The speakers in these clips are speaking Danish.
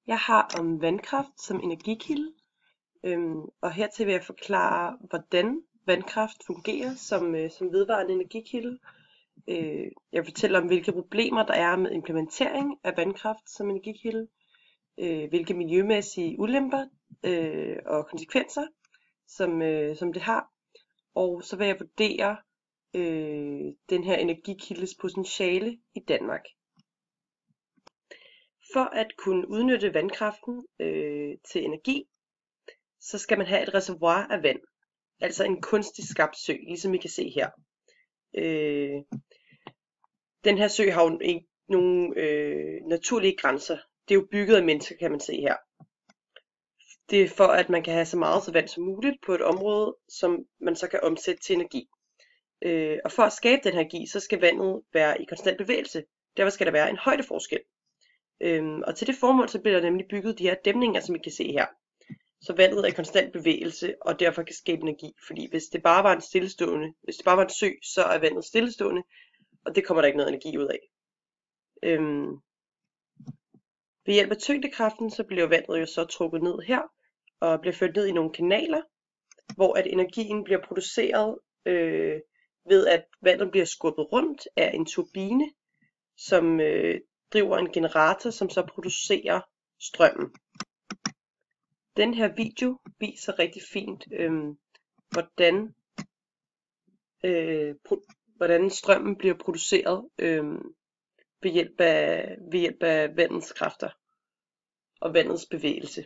Jeg har om vandkraft som energikilde, og hertil vil jeg forklare, hvordan vandkraft fungerer som vedvarende energikilde. Jeg fortæller om, hvilke problemer der er med implementering af vandkraft som energikilde, hvilke miljømæssige ulemper og konsekvenser, som det har. Og så vil jeg vurdere den her energikildes potentiale i Danmark. For at kunne udnytte vandkraften til energi, så skal man have et reservoir af vand, altså en kunstig skabt sø, ligesom I kan se her. Den her sø har jo ikke nogen naturlige grænser. Det er jo bygget af mennesker, kan man se her. Det er for, at man kan have så meget vand som muligt på et område, som man så kan omsætte til energi. Og for at skabe den energi, så skal vandet være i konstant bevægelse. Derfor skal der være en højdeforskel. Og til det formål, så bliver der nemlig bygget de her dæmninger, som I kan se her. Så vandet er i konstant bevægelse, og derfor kan skabe energi. Fordi hvis det bare var en sø, så er vandet stillestående, og det kommer der ikke noget energi ud af. Ved hjælp af tyngdekraften, så bliver vandet jo så trukket ned her, og bliver ført ned i nogle kanaler, hvor at energien bliver produceret ved at vandet bliver skubbet rundt af en turbine, som driver en generator, som så producerer strømmen. Den her video viser rigtig fint, hvordan strømmen bliver produceret ved hjælp af vandets kræfter og vandets bevægelse.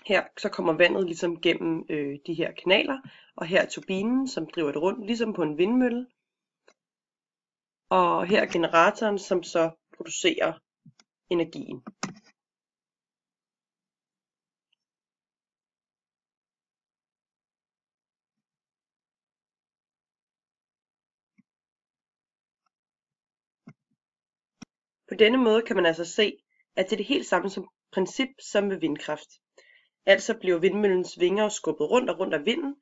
Her så kommer vandet ligesom gennem de her kanaler, og her er turbinen, som driver det rundt, ligesom på en vindmølle. Og her er generatoren, som så producerer energien. På denne måde kan man altså se, at det er det helt samme princip som ved vindkraft. Altså bliver vindmøllens vinger skubbet rundt og rundt af vinden,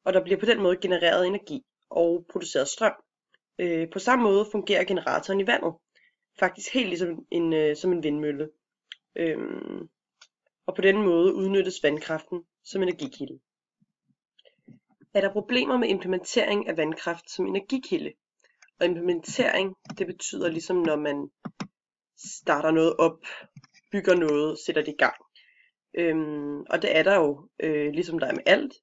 og der bliver på den måde genereret energi og produceret strøm. På samme måde fungerer generatoren i vandet. Faktisk helt ligesom som en vindmølle. Og på den måde udnyttes vandkraften som energikilde. Er der problemer med implementering af vandkraft som energikilde? Og implementering, det betyder ligesom når man starter noget op, bygger noget, sætter det i gang. Og det er der jo, ligesom der er med alt.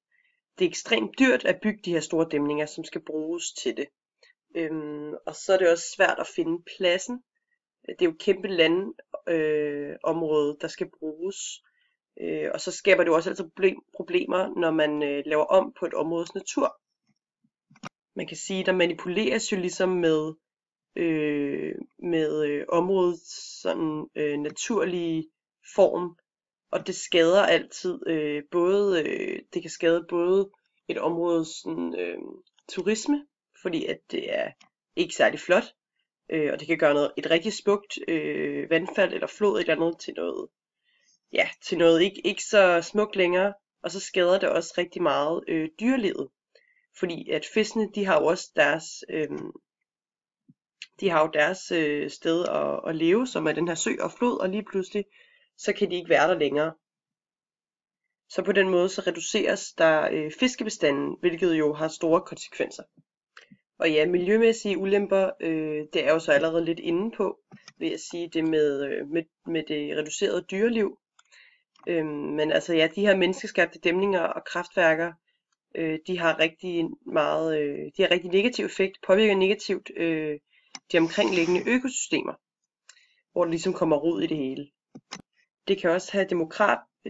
Det er ekstremt dyrt at bygge de her store dæmninger, som skal bruges til det. Og så er det også svært at finde pladsen. Det er jo kæmpe landområde, der skal bruges. Og så skaber det jo også altid problemer, når man laver om på et områdes natur. Man kan sige, der manipuleres jo ligesom med områdets sådan naturlige form, og det skader altid det kan skade både et områdes turisme, fordi at det er ikke særlig flot, og det kan gøre et rigtig smukt vandfald eller flod eller andet til noget ikke så smukt længere, og så skader det også rigtig meget dyrelivet. Fordi at fiskene, de har jo også deres sted at leve, som er den her sø og flod, og lige pludselig, så kan de ikke være der længere. Så på den måde, så reduceres der fiskebestanden, hvilket jo har store konsekvenser. Og ja, miljømæssige ulemper, det er jo så allerede lidt inde på, vil jeg sige det med det reducerede dyreliv. Men altså ja, de her menneskeskabte dæmninger og kraftværker, de har rigtig negativ effekt, påvirker negativt de omkringliggende økosystemer, hvor der ligesom kommer rod i det hele. Det kan også have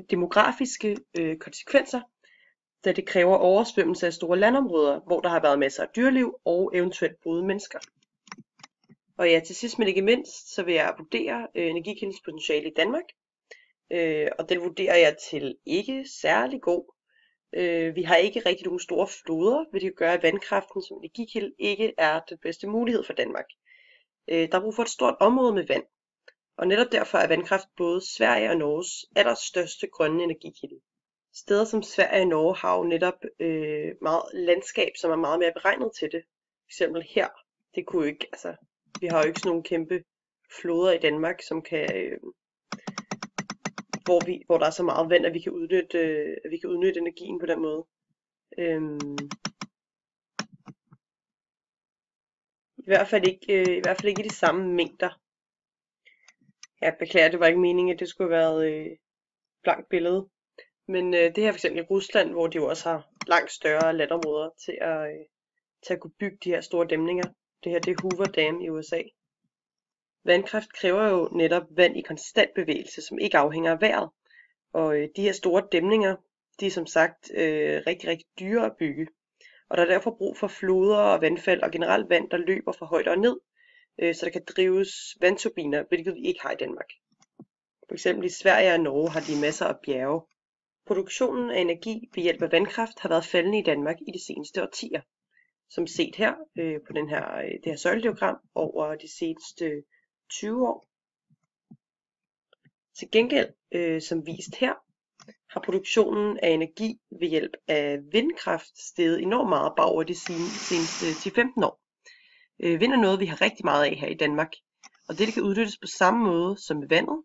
demografiske konsekvenser, da det kræver oversvømmelse af store landområder, hvor der har været masser af dyreliv og eventuelt brudte mennesker. Og ja, til sidst men ikke mindst, så vil jeg vurdere energikildens potentiale i Danmark, og den vurderer jeg til ikke særlig god. Vi har ikke rigtig nogle store floder, hvilket gør, at vandkraften som energikilde ikke er den bedste mulighed for Danmark. Der er brug for et stort område med vand, og netop derfor er vandkraft både Sverige og Norges allerstørste grønne energikilde. Steder som Sverige og Norge har jo netop meget landskab, som er meget mere beregnet til det. For eksempel her, vi har jo ikke sådan nogle kæmpe floder i Danmark, som kan hvor der er så meget vand, at vi kan udnytte energien på den måde. I hvert fald ikke i de samme mængder. Jeg beklager, det var ikke meningen, at det skulle have været et blankt billede. Men det her for eksempel i Rusland, hvor de jo også har langt større landområder til at kunne bygge de her store dæmninger. Det her, det er Hoover Dam i USA. Vandkraft kræver jo netop vand i konstant bevægelse, som ikke afhænger af vejret. Og de her store dæmninger, de er som sagt rigtig, rigtig dyre at bygge. Og der er derfor brug for floder og vandfald og generelt vand, der løber fra højder og ned, så der kan drives vandturbiner, hvilket vi ikke har i Danmark. For eksempel i Sverige og Norge har de masser af bjerge. Produktionen af energi ved hjælp af vandkraft har været faldende i Danmark i de seneste årtier. Som set her på det her søjlediagram over de seneste 20 år. Til gengæld, som vist her, har produktionen af energi ved hjælp af vindkraft steget enormt meget bare over de seneste 10-15 år. Vind er noget, vi har rigtig meget af her i Danmark, og det kan udnyttes på samme måde som med vandet.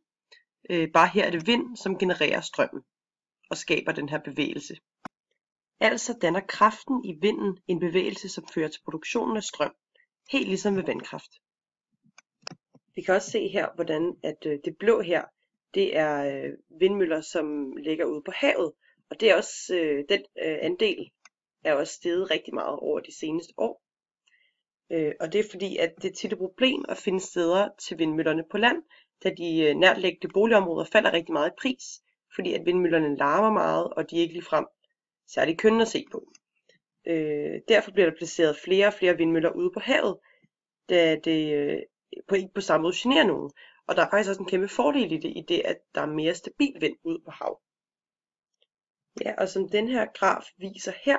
Bare her er det vind, som genererer strømmen og skaber den her bevægelse. Altså danner kraften i vinden en bevægelse, som fører til produktionen af strøm, helt ligesom med vandkraft. Vi kan også se her, hvordan at det blå her, det er vindmøller, som ligger ude på havet, og det er også, den andel er også steget rigtig meget over de seneste år. Og det er fordi, at det er tit et problem at finde steder til vindmøllerne på land, da de nærtliggende boligområder falder rigtig meget i pris, fordi at vindmøllerne larmer meget, og de er ikke ligefrem særlig kønne at se på. Derfor bliver der placeret flere og flere vindmøller ude på havet, da det ikke på samme måde generer nogen. Og der er faktisk også en kæmpe fordel i det, at der er mere stabil vind ude på hav. Ja, og som den her graf viser her,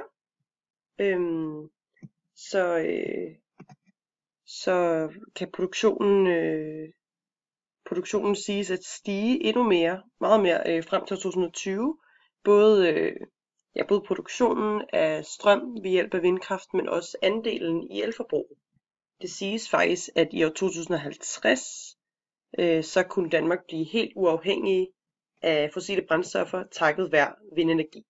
så kan produktionen siges at stige endnu mere, meget mere frem til 2020. Både produktionen af strøm ved hjælp af vindkraft, men også andelen i elforbrug. Det siges faktisk, at i år 2050, så kunne Danmark blive helt uafhængig af fossile brændstoffer takket være vindenergi.